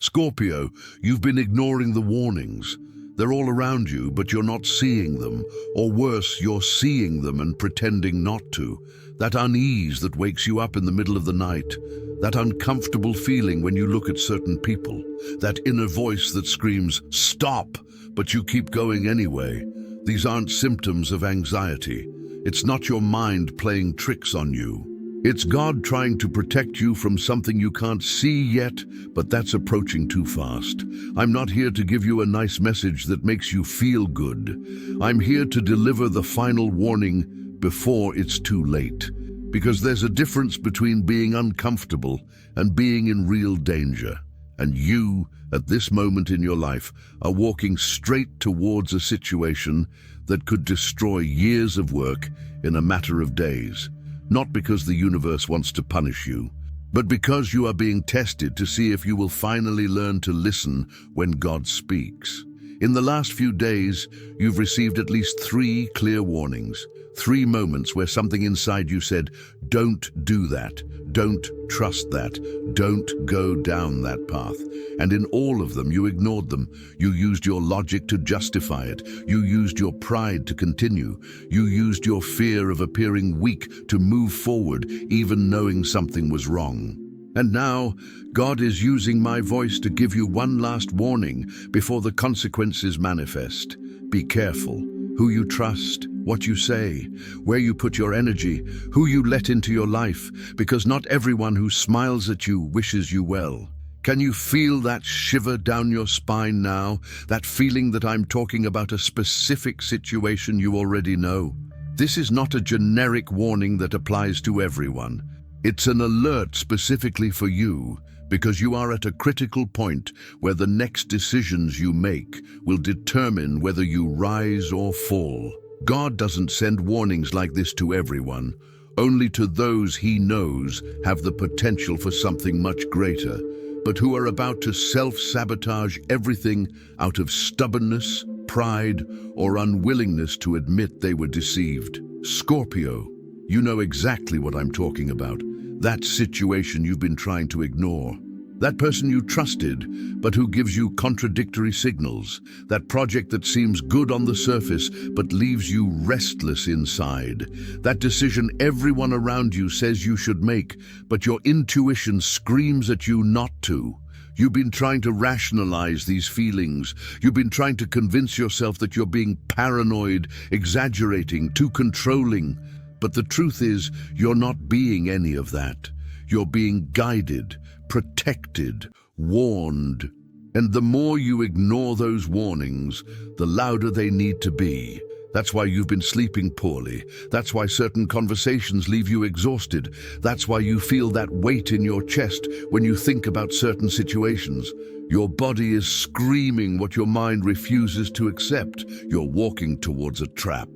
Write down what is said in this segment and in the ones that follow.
Scorpio, you've been ignoring the warnings. They're all around you, but you're not seeing them. Or worse, you're seeing them and pretending not to. That unease that wakes you up in the middle of the night. That uncomfortable feeling when you look at certain people. That inner voice that screams, "Stop!" but you keep going anyway. These aren't symptoms of anxiety. It's not your mind playing tricks on you. It's God trying to protect you from something you can't see yet, but that's approaching too fast. I'm not here to give you a nice message that makes you feel good. I'm here to deliver the final warning before it's too late. Because there's a difference between being uncomfortable and being in real danger. And you, at this moment in your life, are walking straight towards a situation that could destroy years of work in a matter of days. Not because the universe wants to punish you, but because you are being tested to see if you will finally learn to listen when God speaks. In the last few days, you've received at least 3 clear warnings. 3 moments where something inside you said, "Don't do that, don't trust that, don't go down that path." And in all of them, you ignored them. You used your logic to justify it. You used your pride to continue. You used your fear of appearing weak to move forward, even knowing something was wrong. And now, God is using my voice to give you one last warning before the consequences manifest. Be careful. Who you trust, what you say, where you put your energy, who you let into your life, because not everyone who smiles at you wishes you well. Can you feel that shiver down your spine now? That feeling that I'm talking about a specific situation you already know? This is not a generic warning that applies to everyone. It's an alert specifically for you, because you are at a critical point where the next decisions you make will determine whether you rise or fall. God doesn't send warnings like this to everyone, only to those He knows have the potential for something much greater, but who are about to self-sabotage everything out of stubbornness, pride, or unwillingness to admit they were deceived. Scorpio, you know exactly what I'm talking about. That situation you've been trying to ignore. That person you trusted, but who gives you contradictory signals. That project that seems good on the surface, but leaves you restless inside. That decision everyone around you says you should make, but your intuition screams at you not to. You've been trying to rationalize these feelings. You've been trying to convince yourself that you're being paranoid, exaggerating, too controlling. But the truth is, you're not being any of that. You're being guided, protected, warned. And the more you ignore those warnings, the louder they need to be. That's why you've been sleeping poorly. That's why certain conversations leave you exhausted. That's why you feel that weight in your chest when you think about certain situations. Your body is screaming what your mind refuses to accept. You're walking towards a trap.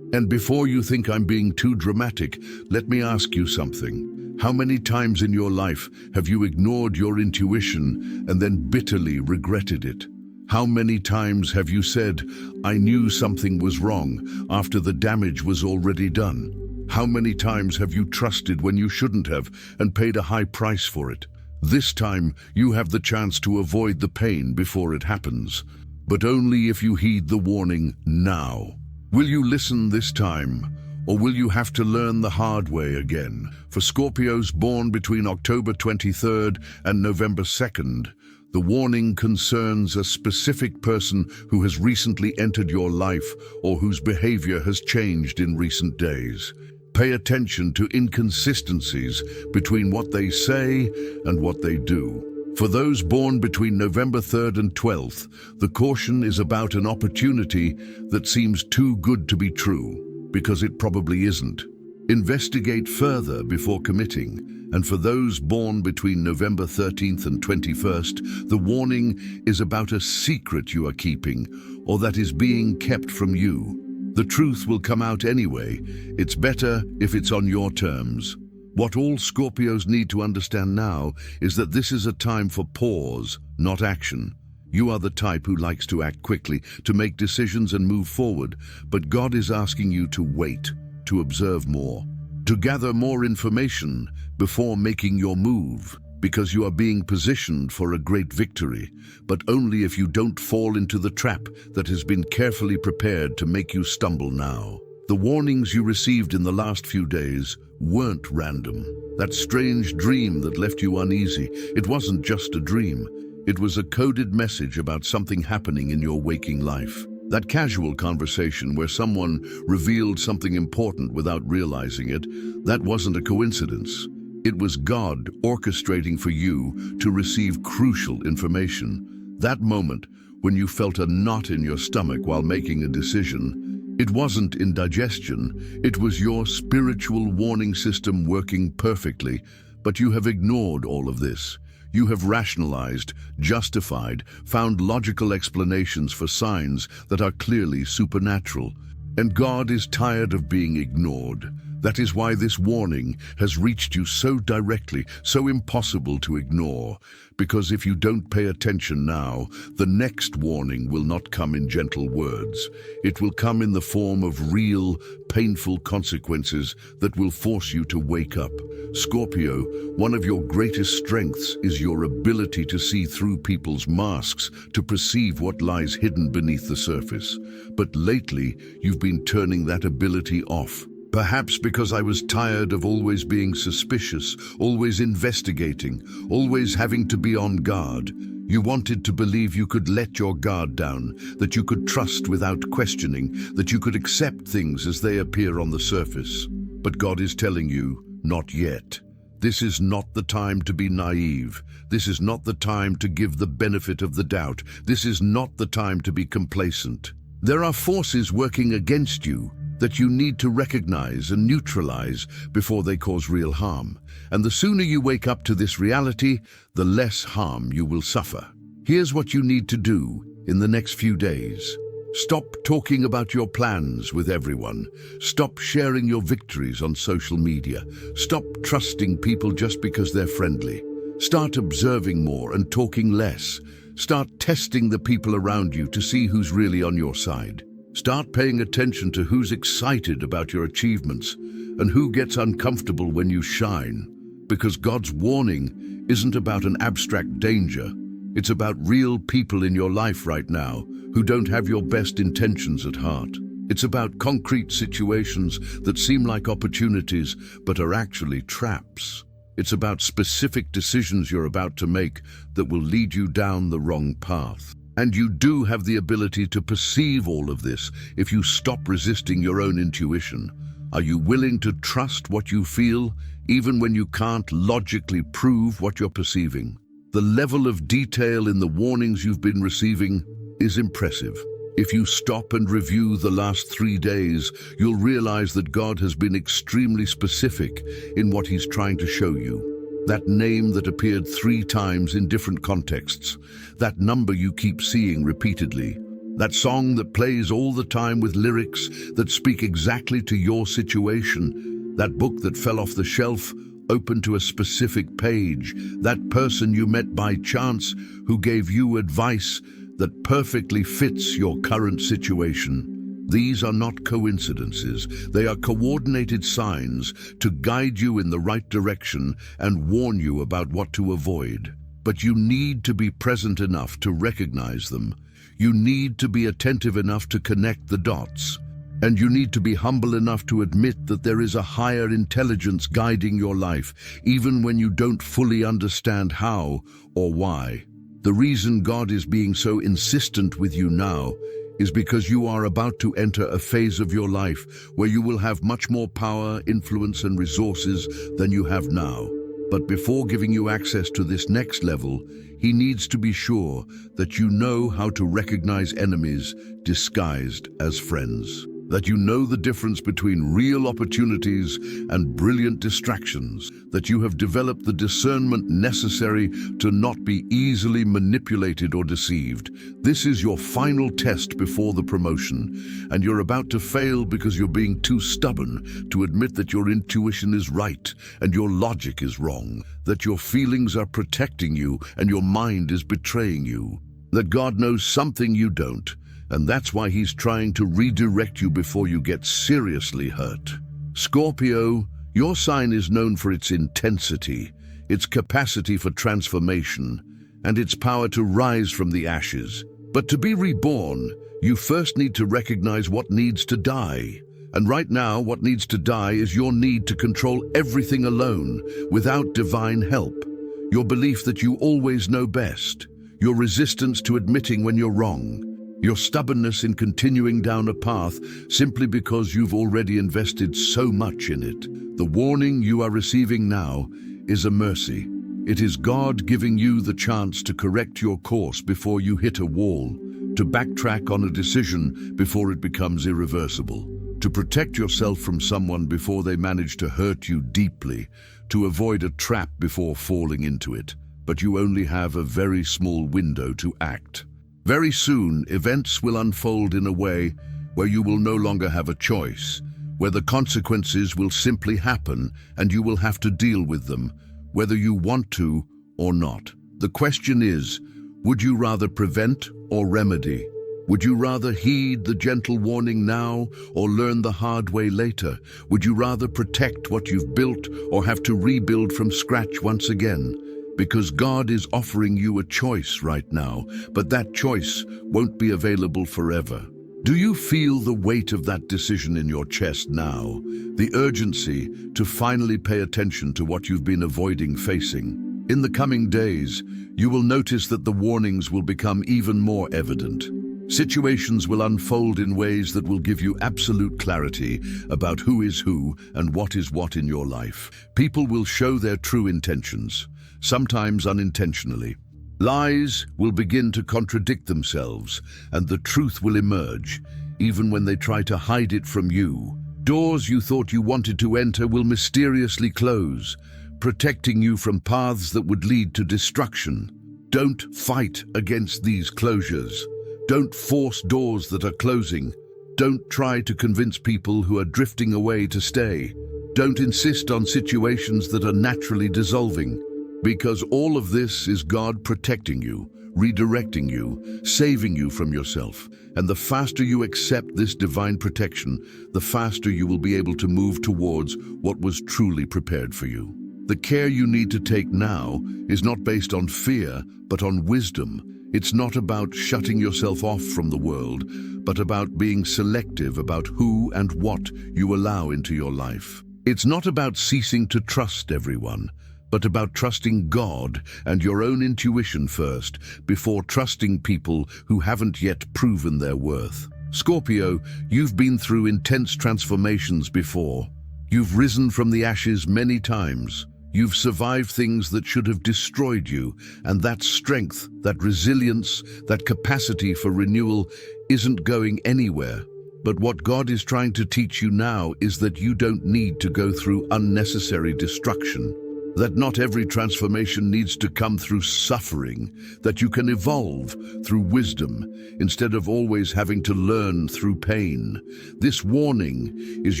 And before you think I'm being too dramatic, let me ask you something. How many times in your life have you ignored your intuition and then bitterly regretted it? How many times have you said, "I knew something was wrong," after the damage was already done? How many times have you trusted when you shouldn't have and paid a high price for it? This time, you have the chance to avoid the pain before it happens, but only if you heed the warning now. Will you listen this time, or will you have to learn the hard way again? For Scorpios born between October 23rd and November 2nd, the warning concerns a specific person who has recently entered your life or whose behavior has changed in recent days. Pay attention to inconsistencies between what they say and what they do. For those born between November 3rd and 12th, the caution is about an opportunity that seems too good to be true, because it probably isn't. Investigate further before committing. And for those born between November 13th and 21st, the warning is about a secret you are keeping, or that is being kept from you. The truth will come out anyway. It's better if it's on your terms. What all Scorpios need to understand now is that this is a time for pause, not action. You are the type who likes to act quickly, to make decisions and move forward, but God is asking you to wait, to observe more, to gather more information before making your move. because you are being positioned for a great victory, but only if you don't fall into the trap that has been carefully prepared to make you stumble now. The warnings you received in the last few days weren't random. That strange dream that left you uneasy, it wasn't just a dream. It was a coded message about something happening in your waking life. That casual conversation where someone revealed something important without realizing it, that wasn't a coincidence. It was God orchestrating for you to receive crucial information. That moment when you felt a knot in your stomach while making a decision, it wasn't indigestion, it was your spiritual warning system working perfectly, but you have ignored all of this. You have rationalized, justified, found logical explanations for signs that are clearly supernatural. And God is tired of being ignored. That is why this warning has reached you so directly, so impossible to ignore. Because if you don't pay attention now, the next warning will not come in gentle words. It will come in the form of real, painful consequences that will force you to wake up. Scorpio, one of your greatest strengths is your ability to see through people's masks, to perceive what lies hidden beneath the surface. But lately, you've been turning that ability off. Perhaps because I was tired of always being suspicious, always investigating, always having to be on guard. You wanted to believe you could let your guard down, that you could trust without questioning, that you could accept things as they appear on the surface. But God is telling you, not yet. This is not the time to be naive. This is not the time to give the benefit of the doubt. This is not the time to be complacent. There are forces working against you that you need to recognize and neutralize before they cause real harm. And the sooner you wake up to this reality, the less harm you will suffer. Here's what you need to do in the next few days. Stop talking about your plans with everyone. Stop sharing your victories on social media. Stop trusting people just because they're friendly. Start observing more and talking less. Start testing the people around you to see who's really on your side. Start paying attention to who's excited about your achievements and who gets uncomfortable when you shine. Because God's warning isn't about an abstract danger. It's about real people in your life right now who don't have your best intentions at heart. It's about concrete situations that seem like opportunities but are actually traps. It's about specific decisions you're about to make that will lead you down the wrong path. And you do have the ability to perceive all of this if you stop resisting your own intuition. Are you willing to trust what you feel, even when you can't logically prove what you're perceiving? The level of detail in the warnings you've been receiving is impressive. If you stop and review the last 3 days, you'll realize that God has been extremely specific in what He's trying to show you. That name that appeared 3 times in different contexts, that number you keep seeing repeatedly, that song that plays all the time with lyrics that speak exactly to your situation, that book that fell off the shelf, open to a specific page, that person you met by chance who gave you advice that perfectly fits your current situation. These are not coincidences. They are coordinated signs to guide you in the right direction and warn you about what to avoid. But you need to be present enough to recognize them. You need to be attentive enough to connect the dots. And you need to be humble enough to admit that there is a higher intelligence guiding your life, even when you don't fully understand how or why. The reason God is being so insistent with you now is because you are about to enter a phase of your life where you will have much more power, influence, and resources than you have now. But before giving you access to this next level, He needs to be sure that you know how to recognize enemies disguised as friends. That you know the difference between real opportunities and brilliant distractions, that you have developed the discernment necessary to not be easily manipulated or deceived. This is your final test before the promotion, and you're about to fail because you're being too stubborn to admit that your intuition is right and your logic is wrong, that your feelings are protecting you and your mind is betraying you, that God knows something you don't, and that's why He's trying to redirect you before you get seriously hurt. Scorpio, your sign is known for its intensity. its capacity for transformation, and its power to rise from the ashes. But to be reborn, you first need to recognize what needs to die. And right now, what needs to die is your need to control everything alone, without divine help. Your belief that you always know best. Your resistance to admitting when you're wrong. Your stubbornness in continuing down a path simply because you've already invested so much in it. The warning you are receiving now is a mercy. It is God giving you the chance to correct your course before you hit a wall, to backtrack on a decision before it becomes irreversible, to protect yourself from someone before they manage to hurt you deeply, to avoid a trap before falling into it. But you only have a very small window to act. Very soon, events will unfold in a way where you will no longer have a choice, where the consequences will simply happen and you will have to deal with them, whether you want to or not. The question is, would you rather prevent or remedy? Would you rather heed the gentle warning now or learn the hard way later? Would you rather protect what you've built or have to rebuild from scratch once again? Because God is offering you a choice right now, but that choice won't be available forever. Do you feel the weight of that decision in your chest now? The urgency to finally pay attention to what you've been avoiding facing? In the coming days, you will notice that the warnings will become even more evident. Situations will unfold in ways that will give you absolute clarity about who is who and what is what in your life. People will show their true intentions, sometimes unintentionally. Lies will begin to contradict themselves, and the truth will emerge, even when they try to hide it from you. Doors you thought you wanted to enter will mysteriously close, protecting you from paths that would lead to destruction. Don't fight against these closures. Don't force doors that are closing. Don't try to convince people who are drifting away to stay. Don't insist on situations that are naturally dissolving. Because all of this is God protecting you, redirecting you, saving you from yourself. And the faster you accept this divine protection, the faster you will be able to move towards what was truly prepared for you. The care you need to take now is not based on fear, but on wisdom. It's not about shutting yourself off from the world, but about being selective about who and what you allow into your life. It's not about ceasing to trust everyone, but about trusting God and your own intuition first, before trusting people who haven't yet proven their worth. Scorpio, you've been through intense transformations before. You've risen from the ashes many times. You've survived things that should have destroyed you, and that strength, that resilience, that capacity for renewal isn't going anywhere. But what God is trying to teach you now is that you don't need to go through unnecessary destruction. That not every transformation needs to come through suffering, that you can evolve through wisdom instead of always having to learn through pain. This warning is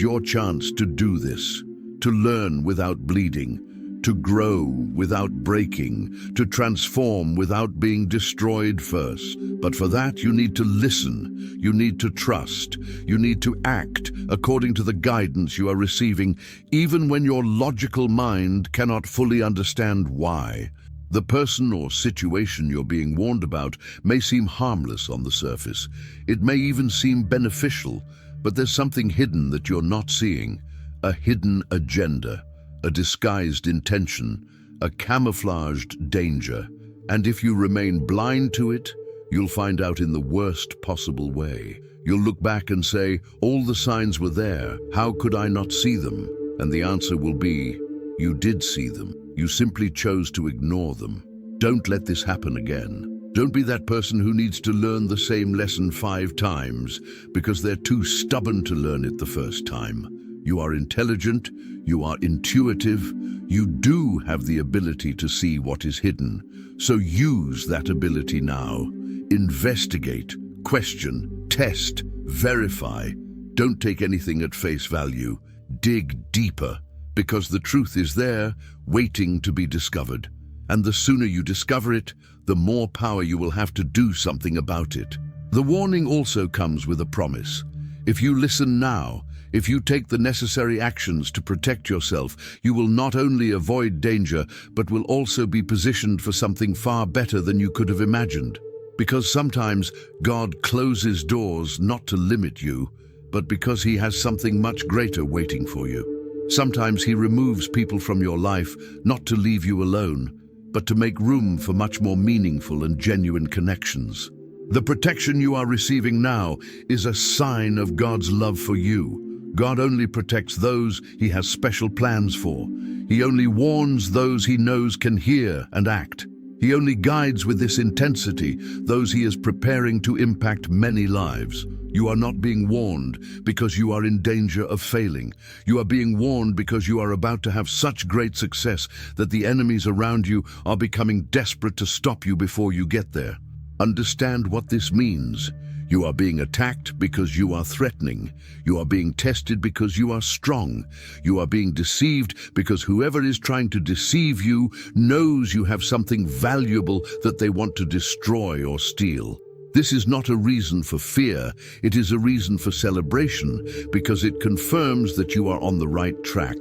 your chance to do this, to learn without bleeding, to grow without breaking, to transform without being destroyed first. But for that, you need to listen, you need to trust, you need to act according to the guidance you are receiving, even when your logical mind cannot fully understand why. The person or situation you're being warned about may seem harmless on the surface. It may even seem beneficial, but there's something hidden that you're not seeing, a hidden agenda, a disguised intention, a camouflaged danger. And if you remain blind to it, you'll find out in the worst possible way. You'll look back and say, all the signs were there, how could I not see them? And the answer will be, you did see them. You simply chose to ignore them. Don't let this happen again. Don't be that person who needs to learn the same lesson 5 times because they're too stubborn to learn it the first time. You are intelligent, you are intuitive, you do have the ability to see what is hidden. So use that ability now. Investigate, question, test, verify. Don't take anything at face value. Dig deeper, because the truth is there, waiting to be discovered. And the sooner you discover it, the more power you will have to do something about it. The warning also comes with a promise. If you listen now, If you take the necessary actions to protect yourself, you will not only avoid danger, but will also be positioned for something far better than you could have imagined. Because sometimes God closes doors not to limit you, but because He has something much greater waiting for you. Sometimes He removes people from your life not to leave you alone, but to make room for much more meaningful and genuine connections. The protection you are receiving now is a sign of God's love for you. God only protects those He has special plans for. He only warns those He knows can hear and act. He only guides with this intensity those He is preparing to impact many lives. You are not being warned because you are in danger of failing. You are being warned because you are about to have such great success that the enemies around you are becoming desperate to stop you before you get there. Understand what this means. You are being attacked because you are threatening. You are being tested because you are strong. You are being deceived because whoever is trying to deceive you knows you have something valuable that they want to destroy or steal. This is not a reason for fear, it is a reason for celebration because it confirms that you are on the right track.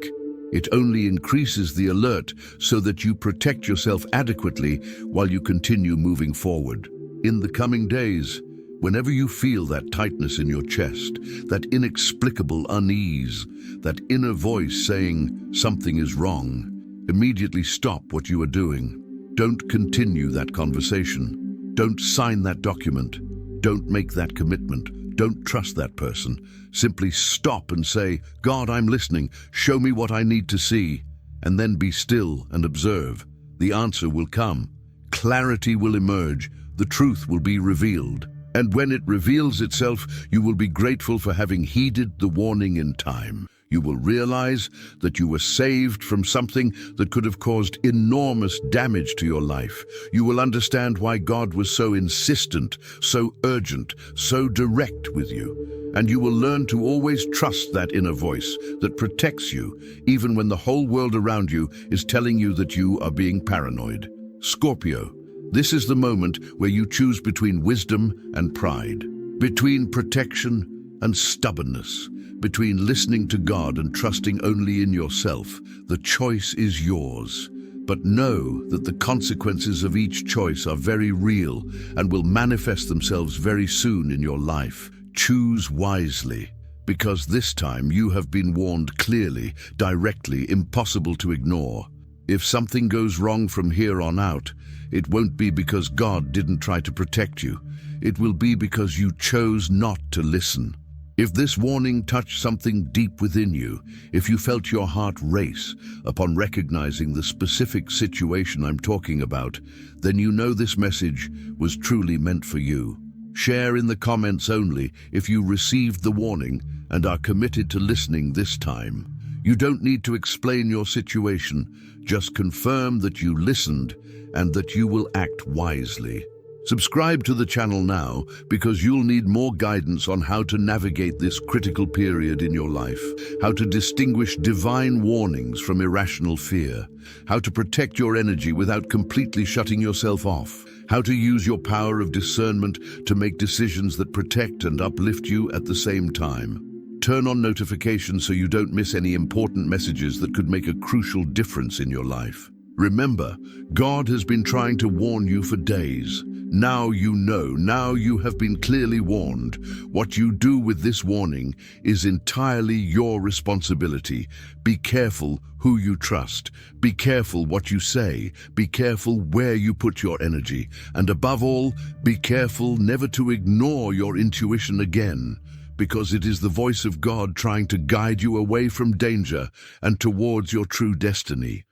It only increases the alert so that you protect yourself adequately while you continue moving forward. In the coming days, whenever you feel that tightness in your chest, that inexplicable unease, that inner voice saying something is wrong, immediately stop what you are doing. Don't continue that conversation. Don't sign that document. Don't make that commitment. Don't trust that person. Simply stop and say, God, I'm listening. Show me what I need to see. And then be still and observe. The answer will come. Clarity will emerge. The truth will be revealed. And when it reveals itself, you will be grateful for having heeded the warning in time. You will realize that you were saved from something that could have caused enormous damage to your life. You will understand why God was so insistent, so urgent, so direct with you. And you will learn to always trust that inner voice that protects you, even when the whole world around you is telling you that you are being paranoid. Scorpio, this is the moment where you choose between wisdom and pride, between protection and stubbornness, between listening to God and trusting only in yourself. The choice is yours. But know that the consequences of each choice are very real and will manifest themselves very soon in your life. Choose wisely, because this time you have been warned clearly, directly, impossible to ignore. If something goes wrong from here on out, it won't be because God didn't try to protect you. It will be because you chose not to listen. If this warning touched something deep within you, if you felt your heart race upon recognizing the specific situation I'm talking about, then you know this message was truly meant for you. Share in the comments only if you received the warning and are committed to listening this time. You don't need to explain your situation, just confirm that you listened and that you will act wisely. Subscribe to the channel now because you'll need more guidance on how to navigate this critical period in your life, how to distinguish divine warnings from irrational fear, how to protect your energy without completely shutting yourself off, how to use your power of discernment to make decisions that protect and uplift you at the same time. Turn on notifications so you don't miss any important messages that could make a crucial difference in your life. Remember, God has been trying to warn you for days. Now you know, now you have been clearly warned. What you do with this warning is entirely your responsibility. Be careful who you trust. Be careful what you say. Be careful where you put your energy. And above all, be careful never to ignore your intuition again, because it is the voice of God trying to guide you away from danger and towards your true destiny.